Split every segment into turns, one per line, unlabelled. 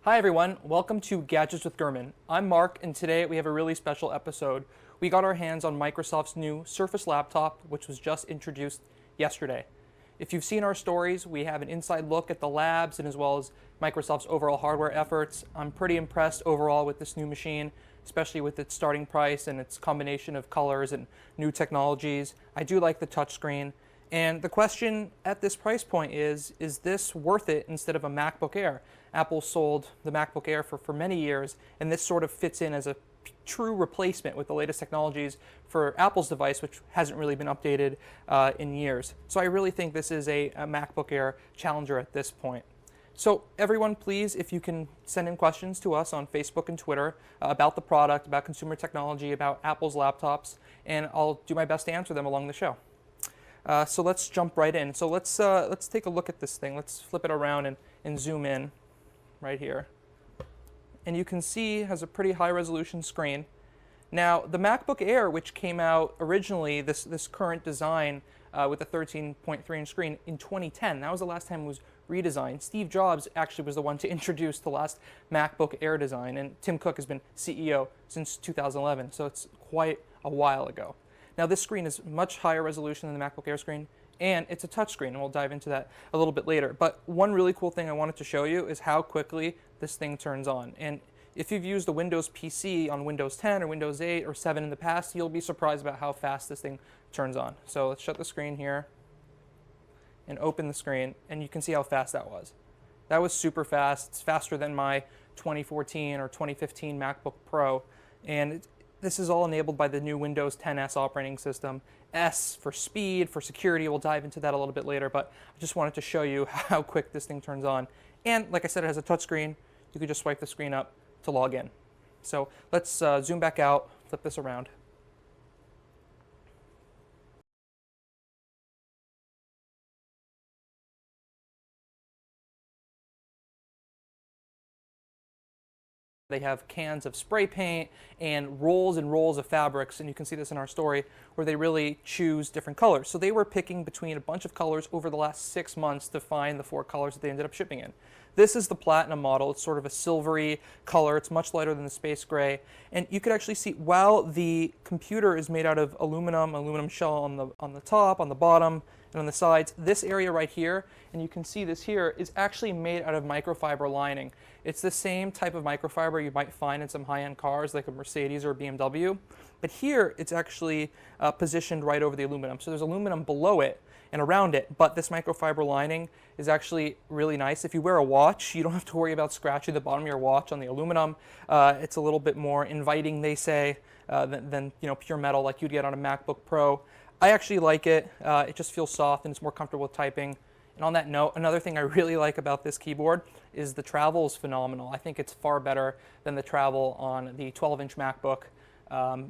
Hi everyone, welcome to Gadgets with Gurman. I'm Mark, and today we have a really special episode. We got our hands on Microsoft's new Surface laptop, which was just introduced yesterday. If you've seen our stories, we have an inside look at the labs and as well as Microsoft's overall hardware efforts. I'm pretty impressed overall with this new machine, especially with its starting price and its combination of colors and new technologies. I do like the touchscreen. And the question at this price point is this worth it instead of a MacBook Air? Apple sold the MacBook Air for many years, and this sort of fits in as a true replacement with the latest technologies for Apple's device, which hasn't really been updated in years. So I really think this is a MacBook Air challenger at this point. So everyone, please, if you can send in questions to us on Facebook and Twitter about the product, about consumer technology, about Apple's laptops, and I'll do my best to answer them along the show. So let's jump right in. So let's take a look at this thing. Let's flip it around and zoom in right here. And you can see it has a pretty high resolution screen. Now the MacBook Air, which came out originally, this current design with a 13.3 inch screen in 2010, that was the last time it was redesigned. Steve Jobs actually was the one to introduce the last MacBook Air design, and Tim Cook has been CEO since 2011, so it's quite a while ago. Now this screen is much higher resolution than the MacBook Air screen, and it's a touchscreen, and we'll dive into that a little bit later. But one really cool thing I wanted to show you is how quickly this thing turns on. And if you've used a Windows PC on Windows 10 or Windows 8 or 7 in the past, you'll be surprised about how fast this thing turns on. So let's shut the screen here and open the screen, and you can see how fast that was. That was super fast. It's faster than my 2014 or 2015 MacBook Pro, and this is all enabled by the new Windows 10s operating system. S for speed, for security. We'll dive into that a little bit later, but I just wanted to show you how quick this thing turns on. And like I said, it has a touchscreen. You could just swipe the screen up to log in. So let's zoom back out, flip this around. They have cans of spray paint and rolls of fabrics, and you can see this in our story, where they really choose different colors. So they were picking between a bunch of colors over the last 6 months to find the 4 colors that they ended up shipping in. This is the Platinum model. It's sort of a silvery color. It's much lighter than the Space Gray. And you could actually see, while the computer is made out of aluminum shell on the top, on the bottom, and on the sides, this area right here, and you can see this here, is actually made out of microfiber lining. It's the same type of microfiber you might find in some high-end cars like a Mercedes or a BMW, but here it's actually positioned right over the aluminum. So there's aluminum below it and around it, but this microfiber lining is actually really nice. If you wear a watch, you don't have to worry about scratching the bottom of your watch on the aluminum. It's a little bit more inviting, they say, than pure metal like you'd get on a MacBook Pro. I actually like it. It just feels soft and it's more comfortable with typing. And on that note, another thing I really like about this keyboard is the travel is phenomenal. I think it's far better than the travel on the 12-inch MacBook.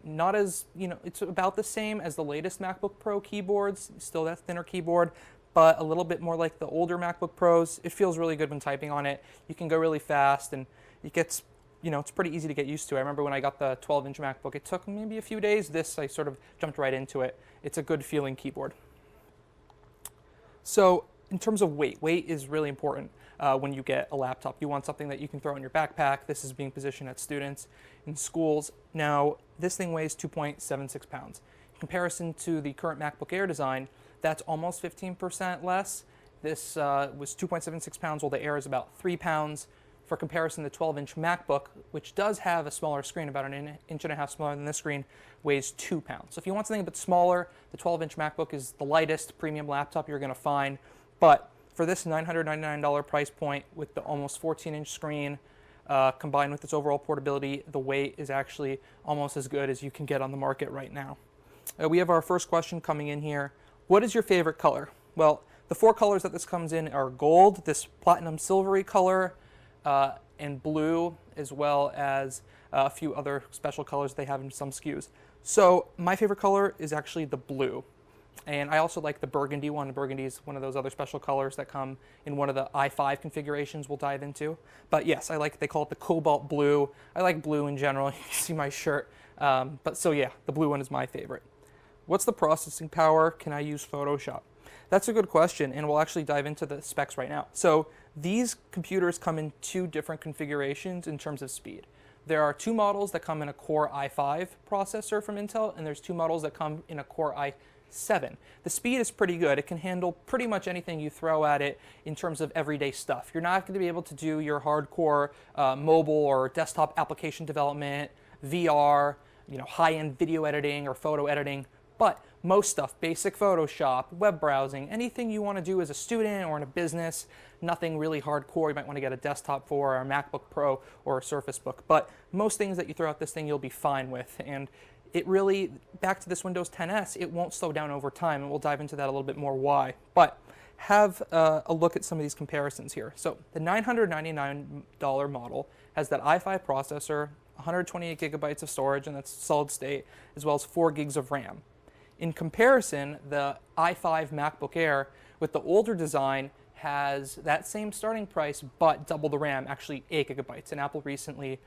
Not as, it's about the same as the latest MacBook Pro keyboards, still that thinner keyboard, but a little bit more like the older MacBook Pros. It feels really good when typing on it. You can go really fast, and it gets, it's pretty easy to get used to. I remember when I got the 12-inch MacBook, it took maybe a few days. This, I sort of jumped right into it. It's a good feeling keyboard. So in terms of weight is really important when you get a laptop. You want something that you can throw in your backpack. This is being positioned at students in schools. Now, this thing weighs 2.76 pounds. In comparison to the current MacBook Air design, that's almost 15% less. This was 2.76 pounds, while the Air is about 3 pounds. For comparison, the 12-inch MacBook, which does have a smaller screen, about an inch and a half smaller than this screen, weighs 2 pounds. So if you want something a bit smaller, the 12-inch MacBook is the lightest premium laptop you're going to find. But for this $999 price point with the almost 14-inch screen, combined with its overall portability, the weight is actually almost as good as you can get on the market right now. We have our first question coming in here. What is your favorite color? Well, the 4 colors that this comes in are gold, this platinum silvery color, and blue, as well as a few other special colors they have in some SKUs. So my favorite color is actually the blue. And I also like the burgundy one. The burgundy is one of those other special colors that come in one of the i5 configurations we'll dive into. But yes, they call it the cobalt blue. I like blue in general. You can see my shirt. But so yeah, the blue one is my favorite. What's the processing power? Can I use Photoshop? That's a good question, and we'll actually dive into the specs right now. So These computers come in two different configurations in terms of speed. There are two models that come in a Core i5 processor from Intel, and there's two models that come in a Core i7. The speed is pretty good. It can handle pretty much anything you throw at it in terms of everyday stuff. You're not going to be able to do your hardcore mobile or desktop application development, VR, high-end video editing or photo editing, but most stuff, basic Photoshop, web browsing, anything you want to do as a student or in a business, nothing really hardcore you might want to get a desktop for, or a MacBook Pro or a Surface Book. But most things that you throw at this thing you'll be fine with. And it really, back to this Windows 10S, it won't slow down over time, and we'll dive into that a little bit more why. But have a look at some of these comparisons here. So the $999 model has that i5 processor, 128 gigabytes of storage, and that's solid state, as well as 4 gigs of RAM. In comparison, the i5 MacBook Air with the older design has that same starting price, but double the RAM, actually 8 gigabytes, and Apple recently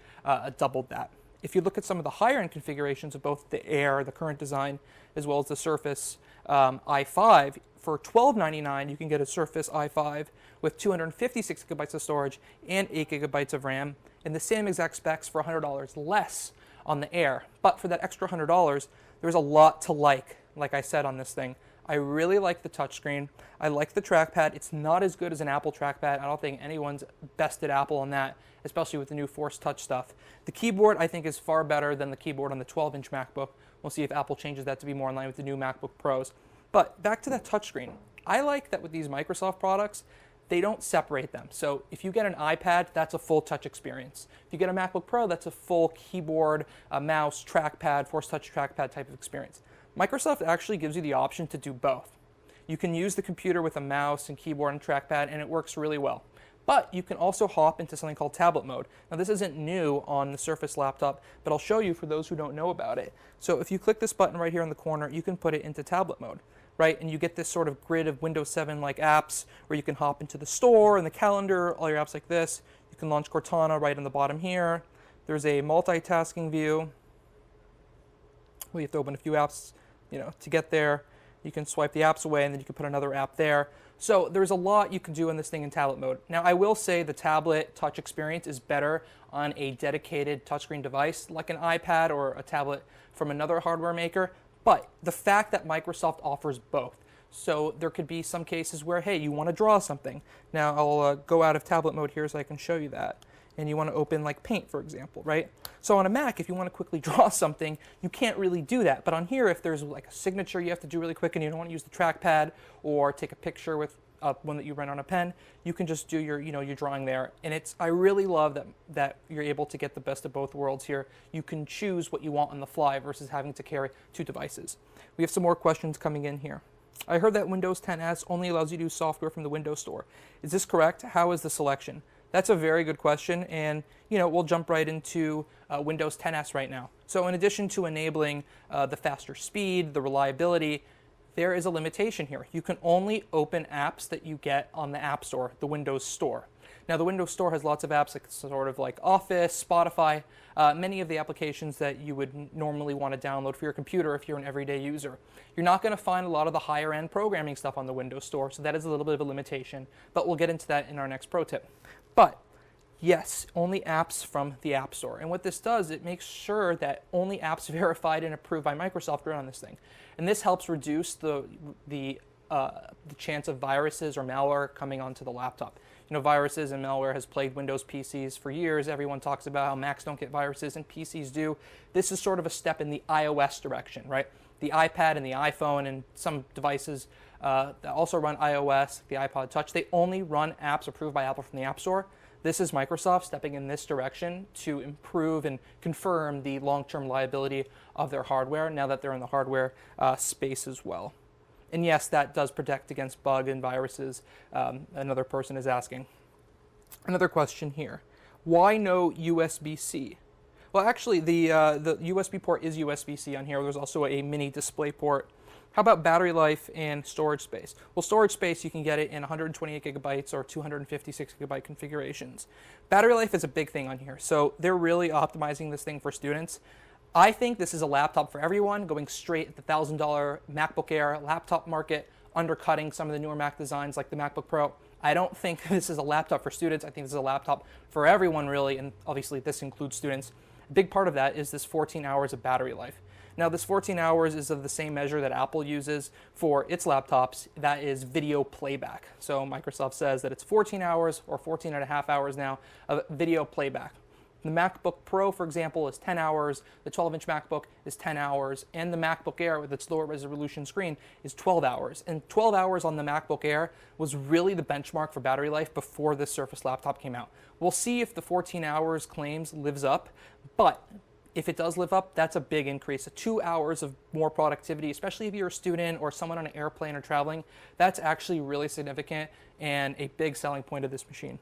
doubled that. If you look at some of the higher end configurations of both the Air, the current design, as well as the Surface i5, for $1299 you can get a Surface i5 with 256 gigabytes of storage and 8 gigabytes of RAM, and the same exact specs for $100 less on the Air. But for that extra $100, there's a lot to like I said on this thing. I really like the touchscreen. I like the trackpad. It's not as good as an Apple trackpad. I don't think anyone's bested Apple on that, especially with the new Force Touch stuff. The keyboard, I think, is far better than the keyboard on the 12-inch MacBook. We'll see if Apple changes that to be more in line with the new MacBook Pros. But back to that touchscreen. I like that with these Microsoft products, they don't separate them. So if you get an iPad, that's a full touch experience. If you get a MacBook Pro, that's a full keyboard, a mouse, trackpad, Force Touch trackpad type of experience. Microsoft actually gives you the option to do both. You can use the computer with a mouse and keyboard and trackpad, and it works really well. But you can also hop into something called tablet mode. Now this isn't new on the Surface laptop, but I'll show you for those who don't know about it. So if you click this button right here in the corner, you can put it into tablet mode, right? And you get this sort of grid of Windows 7-like apps where you can hop into the store and the calendar, all your apps like this. You can launch Cortana right on the bottom here. There's a multitasking view. Well, you have to open a few apps, to get there. You can swipe the apps away, and then you can put another app there. So there's a lot you can do in this thing in tablet mode. Now, I will say the tablet touch experience is better on a dedicated touchscreen device like an iPad or a tablet from another hardware maker, but the fact that Microsoft offers both. So there could be some cases where, hey, you want to draw something. Now, I'll go out of tablet mode here so I can show you that. And you want to open like Paint, for example, right? So on a Mac, if you want to quickly draw something, you can't really do that. But on here, if there's like a signature you have to do really quick and you don't want to use the trackpad or take a picture with one that you run on a pen, you can just do your, your drawing there. And I really love that you're able to get the best of both worlds here. You can choose what you want on the fly versus having to carry two devices. We have some more questions coming in here. I heard that Windows 10S only allows you to use software from the Windows Store. Is this correct? How is the selection? That's a very good question, and we'll jump right into Windows 10S right now. So in addition to enabling the faster speed, the reliability, there is a limitation here. You can only open apps that you get on the App Store, the Windows Store. Now the Windows Store has lots of apps like Office, Spotify, many of the applications that you would normally want to download for your computer if you're an everyday user. You're not going to find a lot of the higher end programming stuff on the Windows Store, so that is a little bit of a limitation, but we'll get into that in our next pro tip. But yes, only apps from the App Store. And what this does, it makes sure that only apps verified and approved by Microsoft run on this thing. And this helps reduce the chance of viruses or malware coming onto the laptop. Viruses and malware has plagued Windows PCs for years. Everyone talks about how Macs don't get viruses and PCs do. This is sort of a step in the iOS direction, right? The iPad and the iPhone and some devices that also run iOS, the iPod Touch, they only run apps approved by Apple from the App Store. This is Microsoft stepping in this direction to improve and confirm the long-term liability of their hardware now that they're in the hardware space as well. And yes, that does protect against bug and viruses, another person is asking. Another question here. Why no USB-C? Well, actually, the USB port is USB-C on here. There's also a mini display port. How about battery life and storage space? Well, storage space, you can get it in 128 gigabytes or 256 gigabyte configurations. Battery life is a big thing on here, so they're really optimizing this thing for students. I think this is a laptop for everyone, going straight at the $1,000 MacBook Air laptop market, undercutting some of the newer Mac designs like the MacBook Pro. I don't think this is a laptop for students. I think this is a laptop for everyone, really, and obviously this includes students. A big part of that is this 14 hours of battery life. Now, this 14 hours is of the same measure that Apple uses for its laptops. That is video playback. So Microsoft says that it's 14 hours or 14 and a half hours now of video playback. The MacBook Pro, for example, is 10 hours. The 12-inch MacBook is 10 hours. And the MacBook Air with its lower resolution screen is 12 hours. And 12 hours on the MacBook Air was really the benchmark for battery life before this Surface laptop came out. We'll see if the 14 hours claims lives up, but if it does live up, that's a big increase. 2 hours of more productivity, especially if you're a student or someone on an airplane or traveling, that's actually really significant and a big selling point of this machine.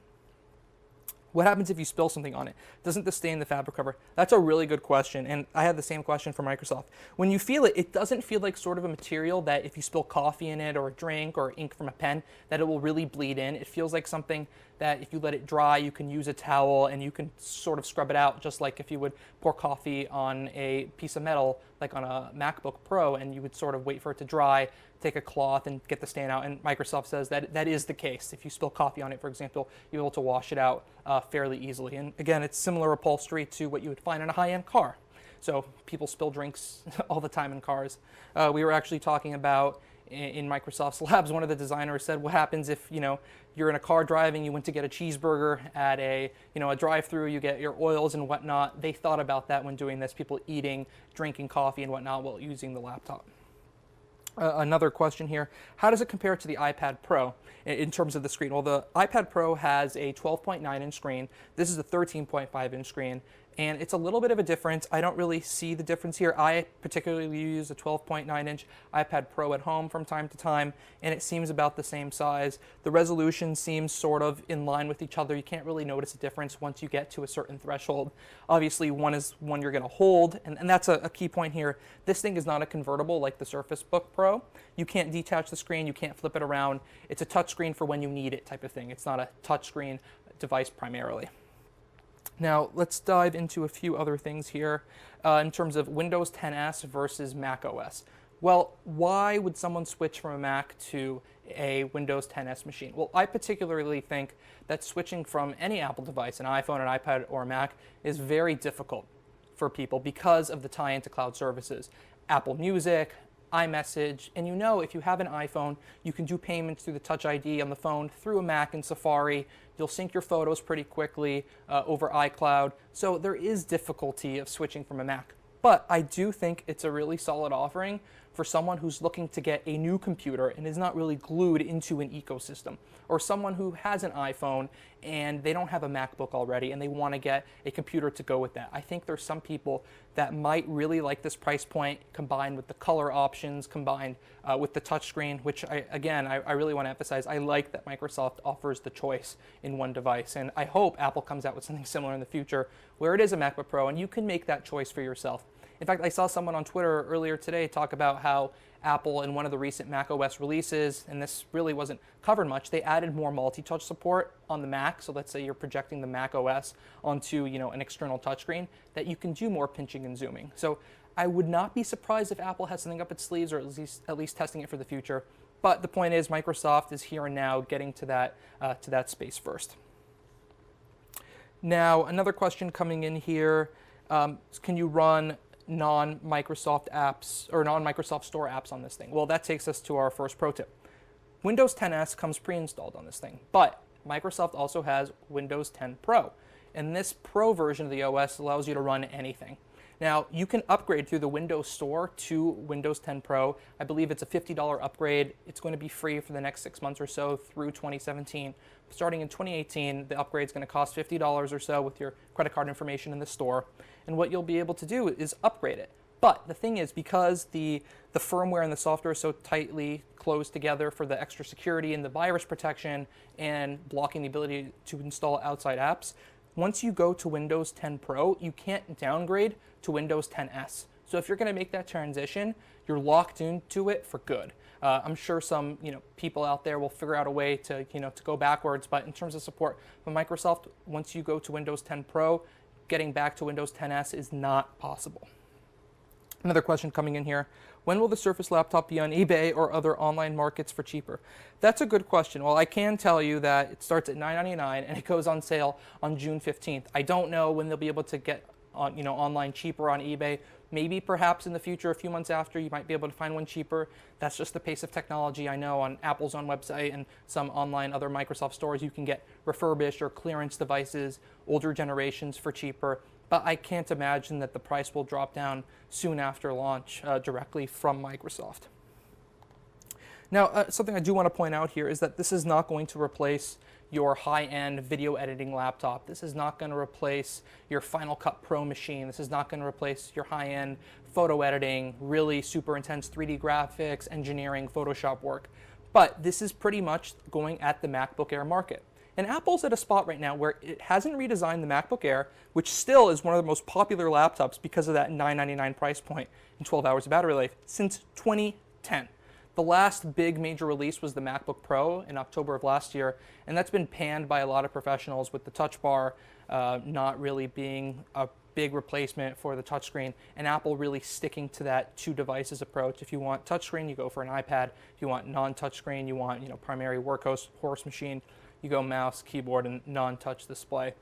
What happens if you spill something on it? Doesn't this stain the fabric cover? That's a really good question, and I had the same question for Microsoft. When you feel it, it doesn't feel like sort of a material that if you spill coffee in it or a drink or ink from a pen, that it will really bleed in. It feels like something that if you let it dry, you can use a towel and you can sort of scrub it out, just like if you would pour coffee on a piece of metal, like on a MacBook Pro, and you would sort of wait for it to dry, take a cloth and get the stain out. And Microsoft says that that is the case. If you spill coffee on it, for example, you're able to wash it out fairly easily. And again, it's similar upholstery to what you would find in a high-end car. So people spill drinks all the time in cars. We were actually talking about in Microsoft's labs, one of the designers said, what happens if, you're in a car driving, you went to get a cheeseburger at a drive-through, you get your oils and whatnot. They thought about that when doing this, people eating, drinking coffee and whatnot while using the laptop. Another question here, how does it compare to the iPad Pro in terms of the screen? Well, the iPad Pro has a 12.9-inch screen. This is a 13.5-inch screen, and it's a little bit of a difference. I don't really see the difference here. I particularly use a 12.9-inch iPad Pro at home from time to time, and it seems about the same size. The resolution seems sort of in line with each other. You can't really notice a difference once you get to a certain threshold. Obviously, one is one you're going to hold, and that's a key point here. This thing is not a convertible like the Surface Book Pro. You can't detach the screen. You can't flip it around. It's a touch screen for when you need it type of thing. It's not a touch screen device primarily. Now, let's dive into a few other things here in terms of Windows 10s versus Mac OS. Well, why would someone switch from a Mac to a Windows 10s machine? Well, I particularly think that switching from any Apple device, an iPhone, an iPad, or a Mac, is very difficult for people because of the tie-in to cloud services. Apple Music, iMessage, and if you have an iPhone, you can do payments through the Touch ID on the phone, through a Mac in Safari. You'll sync your photos pretty quickly over iCloud. So there is difficulty of switching from a Mac. But I do think it's a really solid offering for someone who's looking to get a new computer and is not really glued into an ecosystem, or someone who has an iPhone and they don't have a MacBook already and they want to get a computer to go with that. I think there's some people that might really like this price point combined with the color options, combined with the touchscreen, which I really want to emphasize. I like that Microsoft offers the choice in one device, and I hope Apple comes out with something similar in the future where it is a MacBook Pro and you can make that choice for yourself. In fact, I saw someone on Twitter earlier today talk about how Apple, in one of the recent macOS releases, and this really wasn't covered much, they added more multi-touch support on the Mac. So let's say you're projecting the macOS onto an external touchscreen, that you can do more pinching and zooming. So I would not be surprised if Apple has something up its sleeves, or at least testing it for the future. But the point is, Microsoft is here and now getting to that space first. Now, another question coming in here: can you run non-Microsoft apps or non-Microsoft Store apps on this thing? Well, that takes us to our first pro tip. Windows 10s comes pre-installed on this thing, but Microsoft also has Windows 10 Pro, and this Pro version of the OS allows you to run anything. Now, you can upgrade through the Windows Store to Windows 10 Pro. I believe it's a $50 upgrade. It's going to be free for the next 6 months or so through 2017. Starting in 2018, the upgrade is going to cost $50 or so with your credit card information in the store. And what you'll be able to do is upgrade it. But the thing is, because the firmware and the software are so tightly closed together for the extra security and the virus protection and blocking the ability to install outside apps, once you go to Windows 10 Pro, you can't downgrade to Windows 10s. So if you're going to make that transition, you're locked into it for good. I'm sure some people out there will figure out a way to to go backwards, but in terms of support from Microsoft, once you go to Windows 10 Pro, getting back to Windows 10s is not possible. Another question coming in here. When will the Surface laptop be on eBay or other online markets for cheaper? That's a good question. Well, I can tell you that it starts at $9.99 and it goes on sale on June 15th. I don't know when they'll be able to get on, online cheaper on eBay. Maybe perhaps in the future, a few months after, you might be able to find one cheaper. That's just the pace of technology. I know on Apple's own website and some online other Microsoft stores, you can get refurbished or clearance devices, older generations for cheaper. But I can't imagine that the price will drop down soon after launch directly from Microsoft. Now, something I do want to point out here is that this is not going to replace your high-end video editing laptop. This is not going to replace your Final Cut Pro machine. This is not going to replace your high-end photo editing, really super intense 3D graphics, engineering, Photoshop work. But this is pretty much going at the MacBook Air market. And Apple's at a spot right now where it hasn't redesigned the MacBook Air, which still is one of the most popular laptops because of that $999 price point and 12 hours of battery life, since 2010. The last big major release was the MacBook Pro in October of last year, and that's been panned by a lot of professionals with the Touch Bar not really being a big replacement for the touchscreen, and Apple really sticking to that two devices approach. If you want touchscreen, you go for an iPad. If you want non-touchscreen, you want primary workhorse machine, you go mouse, keyboard, and non-touch display.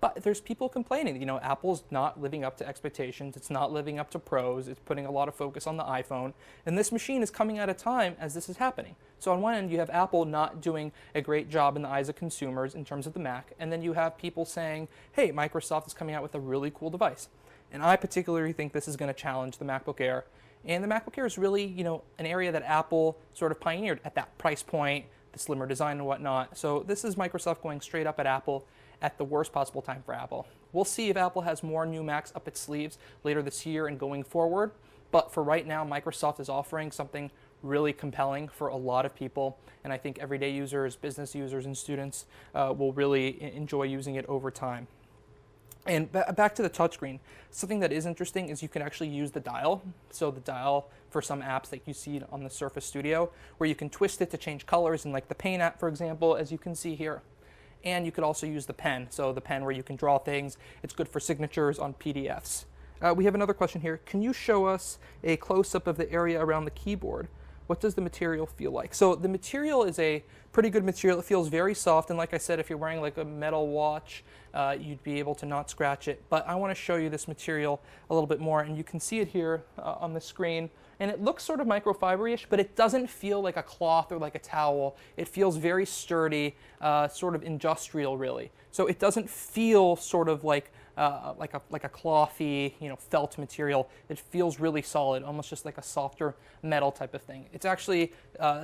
But there's people complaining, Apple's not living up to expectations. It's not living up to pros. It's putting a lot of focus on the iPhone. And this machine is coming at a time as this is happening. So on one end, you have Apple not doing a great job in the eyes of consumers in terms of the Mac. And then you have people saying, hey, Microsoft is coming out with a really cool device. And I particularly think this is going to challenge the MacBook Air. And the MacBook Air is really, an area that Apple sort of pioneered at that price point, the slimmer design and whatnot. So this is Microsoft going straight up at Apple at the worst possible time for Apple. We'll see if Apple has more new Macs up its sleeves later this year and going forward. But for right now, Microsoft is offering something really compelling for a lot of people. And I think everyday users, business users, and students will really enjoy using it over time. And back to the touchscreen, something that is interesting is you can actually use the dial. So the dial for some apps that you see on the Surface Studio, where you can twist it to change colors, in like the Paint app, for example, as you can see here. And you could also use the pen. So the pen where you can draw things. It's good for signatures on PDFs. We have another question here. Can you show us a close-up of the area around the keyboard? What does the material feel like? So the material is a pretty good material. It feels very soft. And like I said, if you're wearing like a metal watch, you'd be able to not scratch it. But I want to show you this material a little bit more. And you can see it here on the screen. And it looks sort of microfiber-ish, but it doesn't feel like a cloth or like a towel. It feels very sturdy, sort of industrial, really. So it doesn't feel sort of like a clothy, felt material. It feels really solid, almost just like a softer metal type of thing. It's actually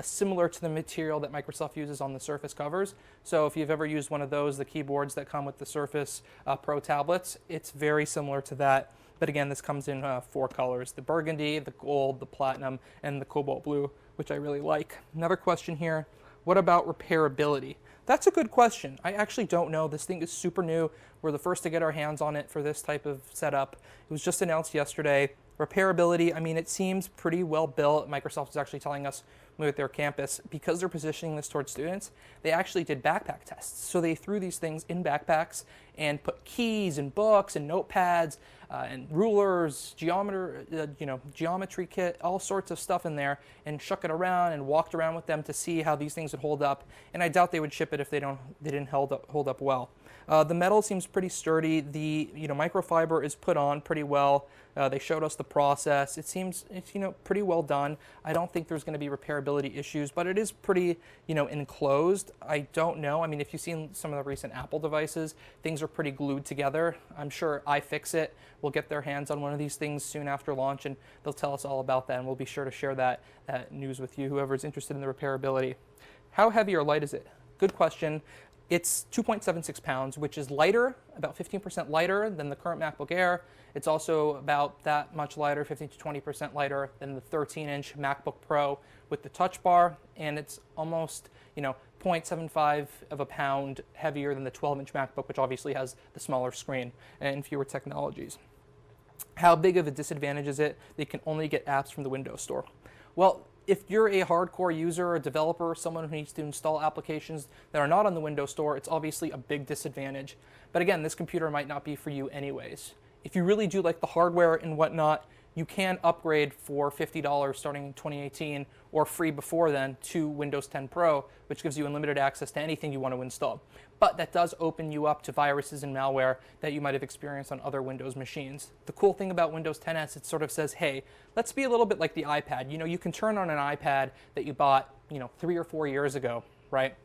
similar to the material that Microsoft uses on the Surface covers. So if you've ever used one of those, the keyboards that come with the Surface Pro tablets, it's very similar to that. But again, this comes in 4 colors: the burgundy, the gold, the platinum, and the cobalt blue, which I really like. Another question here, what about repairability? That's a good question. I actually don't know. This thing is super new. We're the first to get our hands on it for this type of setup. It was just announced yesterday. Repairability, it seems pretty well built. Microsoft is actually telling us with their campus, because they're positioning this towards students, they actually did backpack tests. So they threw these things in backpacks and put keys and books and notepads and rulers, geometry kit, all sorts of stuff in there, and shook it around and walked around with them to see how these things would hold up. And I doubt they would ship it if they didn't hold up well. The metal seems pretty sturdy. The microfiber is put on pretty well. They showed us the process. It seems it's pretty well done. I don't think there's going to be repairability issues, but it is pretty enclosed. I don't know. If you've seen some of the recent Apple devices, things are pretty glued together. I'm sure iFixit will get their hands on one of these things soon after launch, and they'll tell us all about that, and we'll be sure to share that news with you, whoever's interested in the repairability. How heavy or light is it? Good question. It's 2.76 pounds, which is lighter, about 15% lighter than the current MacBook Air. It's also about that much lighter, 15 to 20% lighter than the 13-inch MacBook Pro with the Touch Bar, and it's almost 0.75 of a pound heavier than the 12-inch MacBook, which obviously has the smaller screen and fewer technologies. How big of a disadvantage is it? They can only get apps from the Windows Store. Well, if you're a hardcore user, a developer, someone who needs to install applications that are not on the Windows Store, it's obviously a big disadvantage. But again, this computer might not be for you anyways. If you really do like the hardware and whatnot, you can upgrade for $50 starting in 2018 or free before then to Windows 10 Pro, which gives you unlimited access to anything you want to install. But that does open you up to viruses and malware that you might have experienced on other Windows machines. The cool thing about Windows 10s, it sort of says, hey, let's be a little bit like the iPad. You can turn on an iPad that you bought, 3 or 4 years ago, right?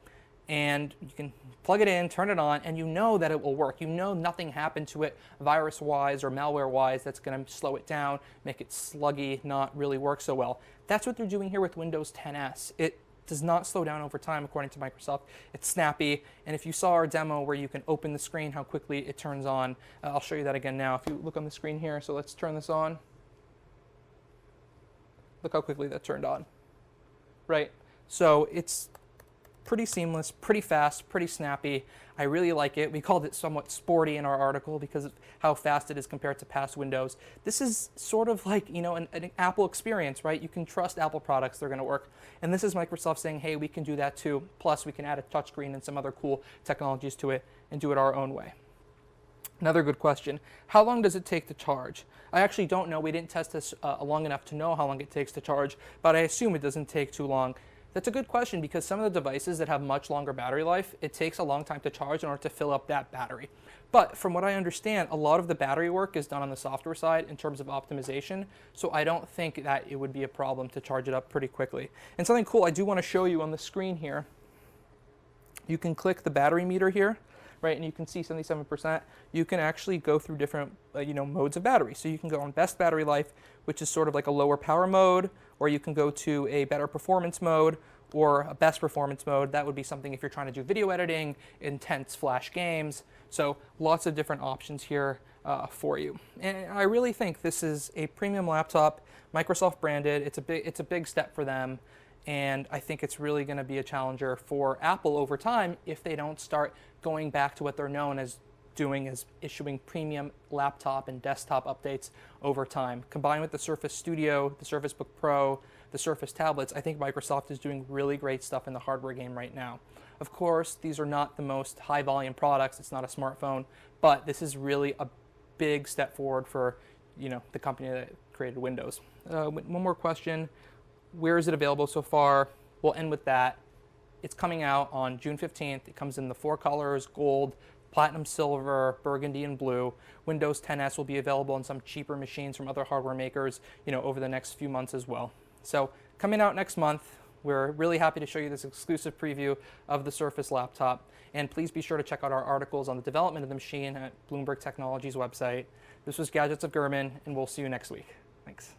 And you can plug it in, turn it on, and you know that it will work. You know nothing happened to it virus-wise or malware-wise that's going to slow it down, make it sluggy, not really work so well. That's what they're doing here with Windows 10s. It does not slow down over time, according to Microsoft. It's snappy, and if you saw our demo where you can open the screen, how quickly it turns on, I'll show you that again now. If you look on the screen here, so let's turn this on. Look how quickly that turned on, right? So it's pretty seamless, pretty fast, pretty snappy. I really like it. We called it somewhat sporty in our article because of how fast it is compared to past Windows. This is sort of like, an Apple experience, right? You can trust Apple products, they're going to work. And this is Microsoft saying, hey, we can do that too. Plus, we can add a touchscreen and some other cool technologies to it and do it our own way. Another good question, how long does it take to charge? I actually don't know. We didn't test this long enough to know how long it takes to charge, but I assume it doesn't take too long. That's a good question because some of the devices that have much longer battery life, it takes a long time to charge in order to fill up that battery. But from what I understand, a lot of the battery work is done on the software side in terms of optimization, so I don't think that it would be a problem to charge it up pretty quickly. And something cool I do want to show you on the screen here, you can click the battery meter here, right, and you can see 77%. You can actually go through different modes of battery. So you can go on best battery life, which is sort of like a lower power mode, or you can go to a better performance mode or a best performance mode. That would be something if you're trying to do video editing, intense flash games. So lots of different options here for you. And I really think this is a premium laptop, Microsoft branded. It's a big step for them. And I think it's really going to be a challenger for Apple over time if they don't start going back to what they're known as doing, as issuing premium laptop and desktop updates over time. Combined with the Surface Studio, the Surface Book Pro, the Surface tablets, I think Microsoft is doing really great stuff in the hardware game right now. Of course, these are not the most high volume products. It's not a smartphone, but this is really a big step forward for the company that created Windows. One more question. Where is it available so far? We'll end with that. It's coming out on June 15th. It comes in the 4 colors, gold, platinum, silver, burgundy, and blue. Windows 10s will be available on some cheaper machines from other hardware makers, over the next few months as well. So coming out next month, we're really happy to show you this exclusive preview of the Surface laptop. And please be sure to check out our articles on the development of the machine at Bloomberg Technology's website. This was Gadgets of Gurman, and we'll see you next week. Thanks.